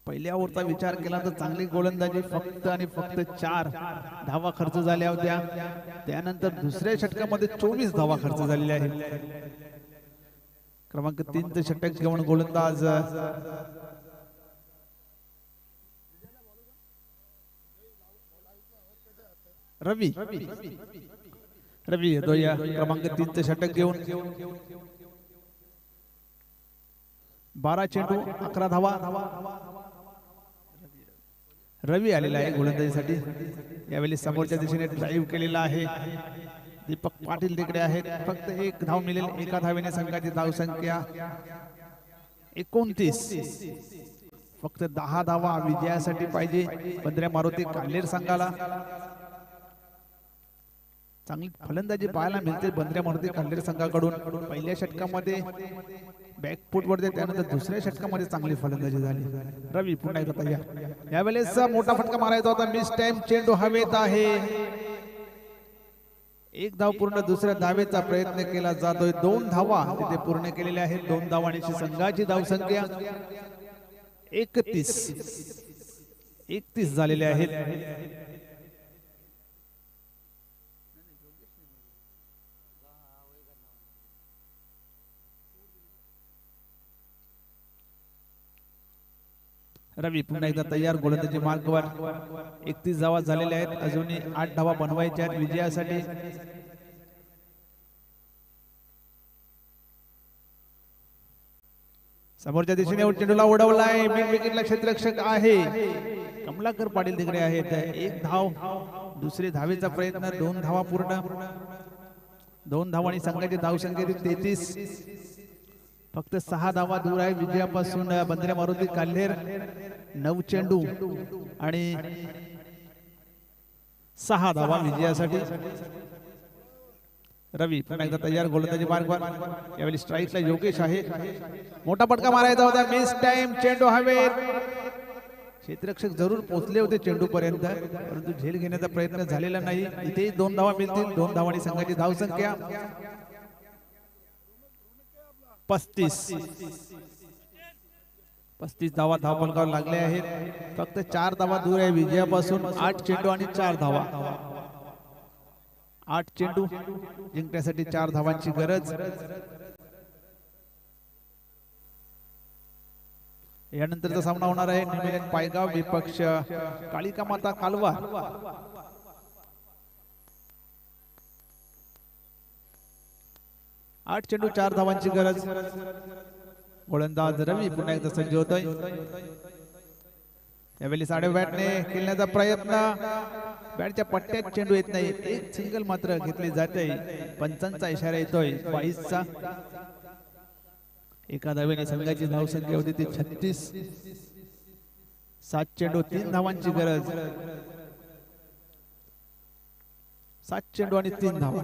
पहिल्या ओव्हरचा विचार केला तर चांगली गोलंदाजी, फक्त आणि फक्त 4 धावा खर्च झाल्या होत्या. त्यानंतर दुसऱ्या षटकामध्ये 24 धावा खर्च झालेल्या आहेत. क्रमांक 3 चे षटक घेऊन गोलंदाज रवी येतो या क्रमांक 3 चे षटक घेऊन. 12 चेंडू 11 धावा. रवी आलेला आहे गोलंदाजीसाठी. यावेळी समोरच्या दिशेने ड्राईव्ह केलेला आहे. दीपक पाटील तिकडे आहेत. फक्त 1 धाव मिळेल. एका धावेने संघाची धावसंख्या 29. फक्त 10 धावा विजयासाठी पाहिजे बंद्र्या मारुती काल्हेर संघाला. चांगली फलंदाजी पाहायला मिळते बंद्र्या मारुती काल्हेर संघाकडून. पहिल्या षटकामध्ये बॅकफूट वरती, त्यानंतर दुसऱ्या षटकामध्ये चांगली फलंदाजी झाली. रवी पुन्हा एकदा तयार. यावेळेस मोठा फटका मारायचा होता. मिस टाइम चेंडू हवेत आहे. 1 धाव पूर्ण. दुसऱ्या धावेचा प्रयत्न केला जातोय. 2 धावा तिथे पूर्ण केलेल्या आहेत. 2 धावांची संघाची धावसंख्या 31 झालेल्या आहेत. रवी पुन्हा एकदा तयार गोलंदाजी मार्गावर. 31 धावा झालेल्या आहेत. अजूनही 8 धावा बनवायच्या आहेत विजयासाठी. समोरच्या दिशेने चेंडूला उडवलाय. मिड विकेटला क्षेत्ररक्षक आहे. कमलाकर पाटील तिकडे आहेत. 1 धाव. दुसरी धावेचा प्रयत्न. 2 धावा पूर्ण. 2 धावा आणि संघाची धावसंख्या 33. फक्त 6 धावा दूर आहे विजयापासून बंद्र्या मारुती काल्हेर. 9 चेंडू आणि 6 धावा विजयासाठी. रवी पुन्हा एकदा तयार गोलंदाजी मार्गावर. यावेळी स्ट्राईकला योगेश आहे. मोठा फटका मारायचा होता. मिस टाइम चेंडू हवेत. क्षेत्ररक्षक जरूर पोहोचले होते चेंडू पर्यंत, परंतु झेल घेण्याचा प्रयत्न झालेला नाही. इथेही 2 धावा मिळतील. 2 धावा आणि संघाची धावसंख्या 35 धावा धावफलकावर लागले आहेत. फक्त 4 धावा दूर आहे विजयापासून. 8 चेंडू आणि 4 धावा. 8 चेंडू जिंकण्यासाठी 4 धावांची गरज. यानंतरचा सामना होणार आहे निमिलन पायगाव विपक्ष कालिका माता कालवा. 8 चेंडू 4 धावांची गरज. गोलंदाज रवी पुन्हा एकदा सज्ज होतोय. यावेळी साडे बॅटने खेळण्याचा प्रयत्न. बॅटच्या पट्ट्यात चेंडू येत नाही. एक सिंगल मात्र घेतली जाते. पंचांचा इशारा येतोय 22चा. एका धावेने संघाची धावसंख्या होती ती 36. 7 चेंडू 3 धावांची गरज. 7 चेंडू आणि 3 धावा.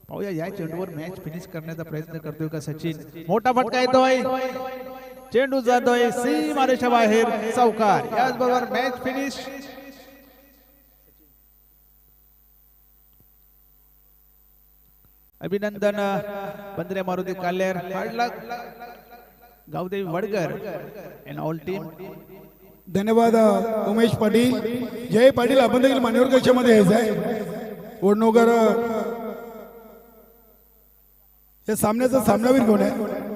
पाहूया या चेंडूवर मॅच फिनिश करण्याचा प्रयत्न करतोय का सचिन. मोठा फटका येतोय. चेंडू जातोय सीमारेषा बाहेर. चौकार. याचबरोबर मॅच फिनिश. अभिनंदन बंद्रे मारुती काल्हेर, हार्ड लक Gavdevi Vadghar end all team. धन्यवाद उमेश पाटील. जय पाटील आपण देखील मान्यवर कक्षामध्ये यायचं आहे. वडनोकर या सामन्याचा सामनावीर कोण आहे.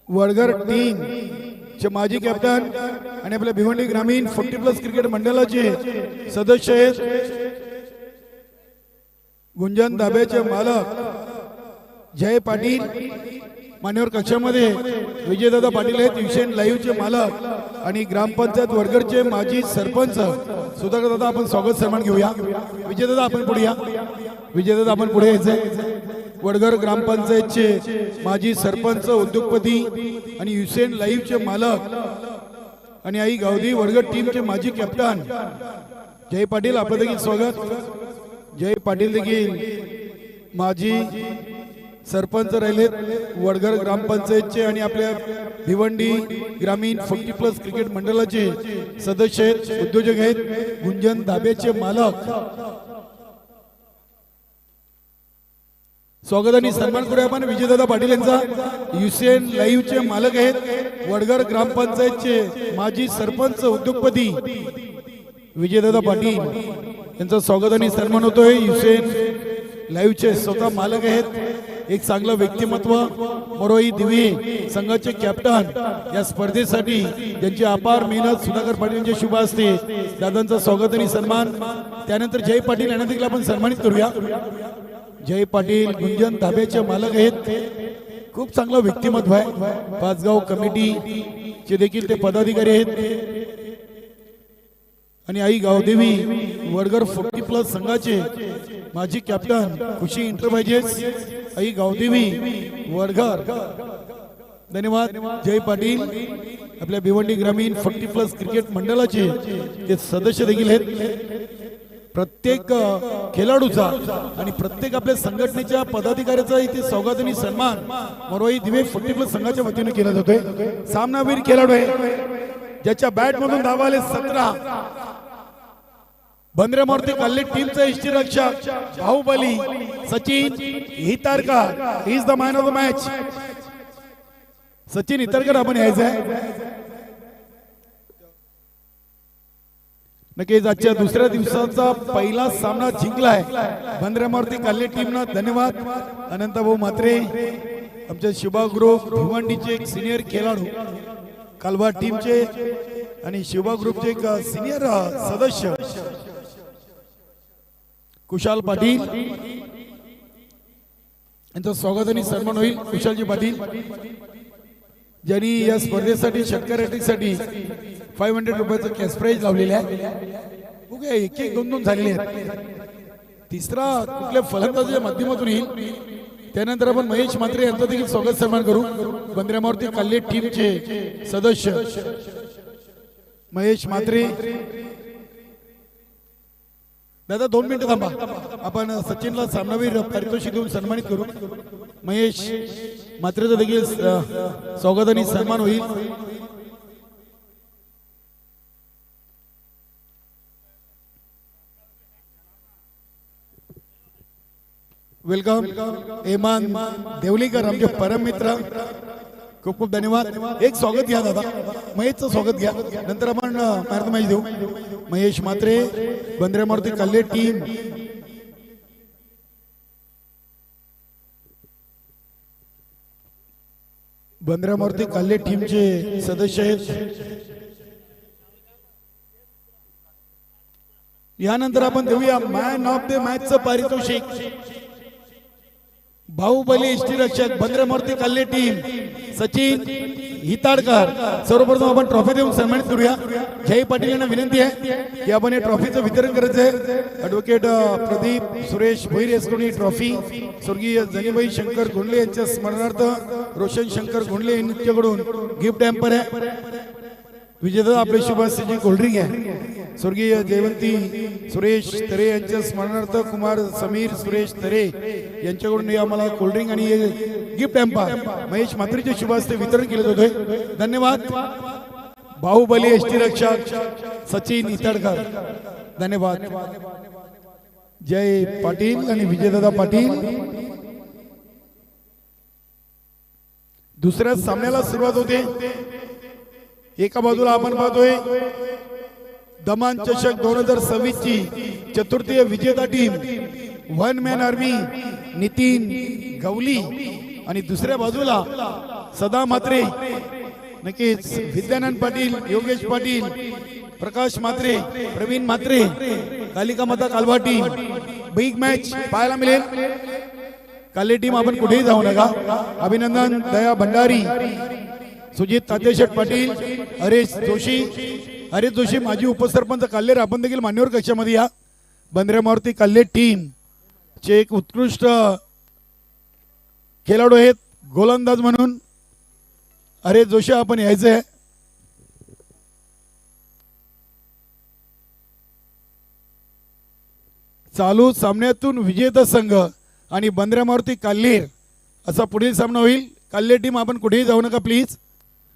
वडगर टीम चे माजी कॅप्टन आणि आपल्या भिवंडी ग्रामीण 40+ क्रिकेट मंडळाचे सदस्य आहेत गुंजन धाब्याचे मालक जय पाटील. मान्यवर कक्षामध्ये विजयदादा पाटील आहेत युसेन लाईव्हचे मालक आणि ग्रामपंचायत वडगरचे माजी सरपंच सुधाकर दादा. आपण स्वागत सन्मान घेऊया. विजयदादा आपण पुढे या. विजयदादा आपण पुढे यायचंय. वडगर ग्रामपंचायतचे माजी सरपंच उद्योगपती आणि युसेन लाईव्हचे मालक आणि आई गावदी वडगर टीमचे माजी कॅप्टन जय पाटील. आपलं देखील स्वागत. जय पाटील देखील माजी सरपंच राहिलेत वडगर ग्रामपंचायतचे आणि आपल्या भिवंडी ग्रामीण 40+ क्रिकेट मंडळाचे सदस्य आहेत. उद्योजक आहेत गुंजन धाब्याचे मालक. स्वागत आणि सन्मान करूया आपण विजयदादा पाटील यांचा. युसेन लाईव्हचे मालक आहेत वडगर ग्रामपंचायतचे माजी सरपंच उद्योगपती विजयदादा पाटील यांचं स्वागत आणि सन्मान होतोय. युसेन लाईव्हचे स्वतः मालक आहेत. एक चांगलं व्यक्तिमत्व. मोरोई दिवे संघाचे कॅप्टन या स्पर्धेसाठी ज्यांची अपार मेहनत सुधाकर पाटील यांच्या शुभ असते. दादांचं स्वागत आणि सन्मान. त्यानंतर जय पाटील यांना देखील आपण सन्मानित करूया. जय पाटील गुंजन धाब्याचे मालक आहेत. खूप चांगलं व्यक्तिमत्व आहे. पाचगाव कमिटीचे देखील ते पदाधिकारी आहेत आणि आई गावदेवी वडगर 40+ संघाचे माजी कॅप्टन खुशी इंटरप्राइजेस आई गावदेवी वडगर. धन्यवाद. जय पाटील आपल्या भिवंडी ग्रामीण 40+ क्रिकेट मंडळाचे ते सदस्य देखील आहेत. प्रत्येक खेळाडूचा आणि प्रत्येक आपल्या संघटनेच्या पदाधिकाऱ्याचा इथे स्वागत आणि सन्मान मोरोई दिवे 40+ संघाच्या वतीने केला जातोय. सामनावीर खेळाडू आहे ज्याच्या बॅट मधून धावा आले 17. बंद्रे मारुती काल्हे टीमचा यष्टीरक्षक Bahubali Sachin Hitarkar is the man of the match. Sachin Hitarkar आपण यायचं आहे. नक्कीच आजच्या दुसऱ्या दिवसाचा पहिला सामना जिंकलाय बंद्रे मारुती काल्हे टीमनं. धन्यवाद. अनंतभाऊ म्हात्रे आमच्या शिवा ग्रुप भिवंडीचे एक सिनियर खेळाडू कालवा टीमचे आणि शिवा ग्रुपचे एक सिनियर सदस्य कुशाल पाटील यांचं स्वागत आणि सन्मान होईल. कुशालजी पाटील ज्यांनी या स्पर्धेसाठी शेतकऱ्यांसाठी 500 रुपयाचं कॅश प्राइज लावलेलं आहे. एक एक 2-2 झालेले आहेत. तिसरा कुठल्या फलंदाजीच्या माध्यमातून येईल. त्यानंतर आपण महेश म्हात्रे यांचं देखील स्वागत सन्मान करू. बंद्रे मारुती काल्हे टीमचे सदस्य महेश म्हात्रे. दादा 2 मिनिटं थांबा. आपण सचिनला सामनावीर पारितोषिक देऊन सन्मानित करू. महेश म्हात्रेचं देखील स्वागत आणि सन्मान होईल. वेलकम एमान देवलीकर आमचे परम मित्र. खूप खूप धन्यवाद. एक स्वागत घ्या दादा. महेशचं स्वागत घ्या. नंतर आपण मॅच मॅच देऊ. महेश म्हात्रे बंद्रे मारुती काल्हे टीम. बंद्रामूर्ती काल्ले टीमचे सदस्य आहेत. यानंतर आपण देऊया मॅन ऑफ द मॅचचं पारितोषिक. बाहुबली एसटी रक्षक बंद्रामूर्ती काल्ले टीम सचिन हिताडकर. सर्वप्रथम आपण ट्रॉफी देऊन सन्मानित करूया. जय पाटील यांना विनंती आहे की आपण या ट्रॉफीचं वितरण करायचं आहे. ॲडव्होकेट प्रदीप सुरेश भोईर यांच्याकडून ही ट्रॉफी स्वर्गीय जनीबाई शंकर गोंडले यांच्या स्मरणार्थ रोशन शंकर गोंडले यांच्याकडून गिफ्ट हॅम्पर आहे. विजेता आपले शुभाश्रीजी कोल्ड्रिंक आहे. स्वर्गीय जयवंती सुरेश तरे यांच्या स्मरणार्थ कुमार समीर सुरेश तरे यांच्याकडून आम्हाला कोल्ड्रिंक आणि गिफ्ट हॅम्पर महेश मात्रेचे शुभास्ते वितरण केले होते. धन्यवाद. बाहुबली एसटी रक्षक सचिन इतडकर. धन्यवाद. जय पाटील आणि विजयदादा पाटील. दुसऱ्या सामन्याला सुरुवात होते. एका बाजूला आपण पाहतोय दमान चषक 2026 ची चतुर्थीय विजेता team one man army Nitin Gawali आणि दुसऱ्या बाजूला सदा म्हात्रे नक्कीच विद्यानंद पाटील योगेश पाटील प्रकाश म्हात्रे प्रवीण म्हात्रे कालिका माता कालवा टीम. बिग मॅच पाहायला मिळेल. काले टीम आपण कुठेही जाऊ नका. अभिनंदन दया भंडारी सुजित तात्याशेठ पाटील हरेश जोशी माजी उपसरपंच काल्हेर आपण देखील मान्यवर कक्षामध्ये या. बंद्रामूर्ती काल्हे टीम चे एक उत्कृष्ट खेळाडू आहेत गोलंदाज म्हणून हरेश जोशी आपण यायचं आहे. चालू सामन्यातून विजेता संघ आणि बंद्रामूर्ती काल्हेर असा पुढील सामना होईल. काल्हे टीम आपण कुठेही जाऊ नका प्लीज.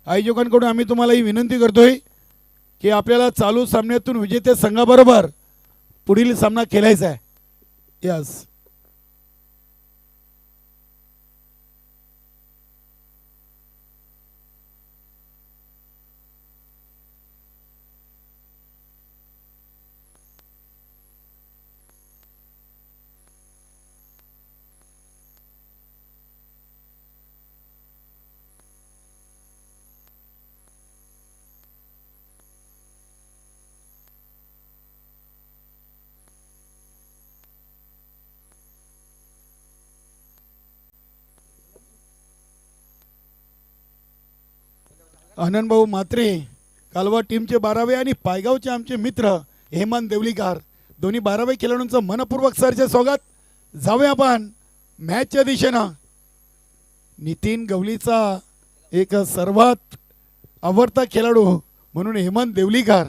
आयोजकांकडून आम्ही तुम्हाला ही विनंती करतोय की आपल्याला चालू सामन्यातून विजेत्या संघाबरोबर पुढील सामना खेळायचा आहे. यस. आनंदभाऊ म्हात्रे कालवा टीमचे 12वे आणि पायगावचे आमचे मित्र हेमंत देवलीकर दोन्ही 12वे खेळाडूंचं मनपूर्वक सरचे स्वागत. जाऊया आपण मॅचच्या दिशेनं. नितीन गवलीचा एक सर्वात आवडता खेळाडू म्हणून हेमंत देवलीकर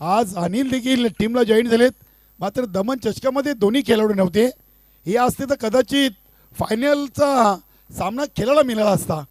आज अनिल देखील टीमला जॉईन झालेत. मात्र दमन चषकामध्ये दोन्ही खेळाडू नव्हते. हे असते तर कदाचित फायनलचा सामना खेळायला मिळाला असता.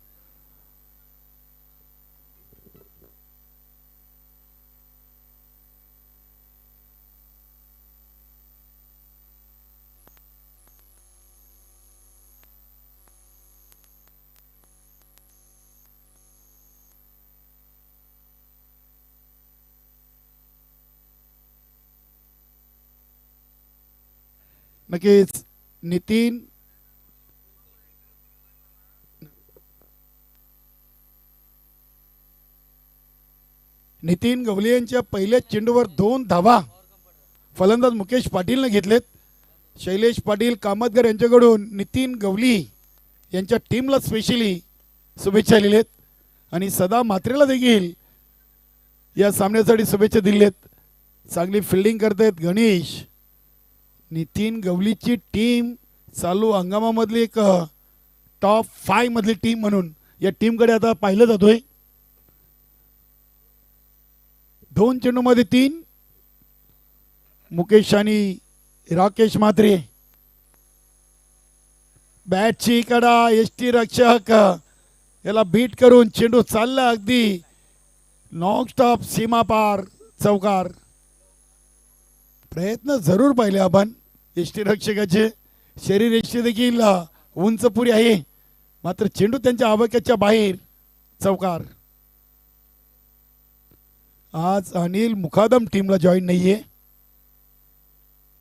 नक्कीच नितीन गवली यांच्या पहिल्या चेंडूवर 2 धावा फलंदाज मुकेश पाटीलने घेतलेत. शैलेश पाटील कामतकर यांच्याकडून नितीन गवली यांच्या टीमला स्पेशली शुभेच्छा लिहिलेत आणि सदा म्हात्रेला देखील या सामन्यासाठी शुभेच्छा दिलेत. चांगली फिल्डिंग करतायत गणेश. नितीन गवलीची टीम चालू हंगामामधली एक टॉप 5 मधली टीम म्हणून या टीमकडे आता पाहिलं जातोय. 2 चेंडूमध्ये 3 मुकेश आणि राकेश म्हात्रे. बॅटची कडा एसटी रक्षक याला बीट करून चेंडू चालला अगदी नॉन स्टॉप सीमा पार चौकार. प्रयत्न जरूर पाहिले आपण. एसटी रक्षकाचे शरीर एसटी देखील उंच पुरी आहे मात्र चेंडू त्यांच्या आवाक्याच्या बाहेर चौकार. आज अनिल मुखादम टीमला जॉईन नाहीये.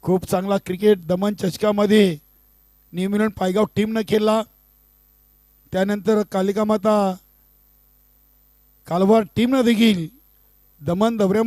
खूप चांगला क्रिकेट दमन चषकामध्ये न्यू मिलन पायगाव टीमनं खेळला. त्यानंतर कालिका माता कालवार टीमनं देखील दमन दौऱ्यामध्ये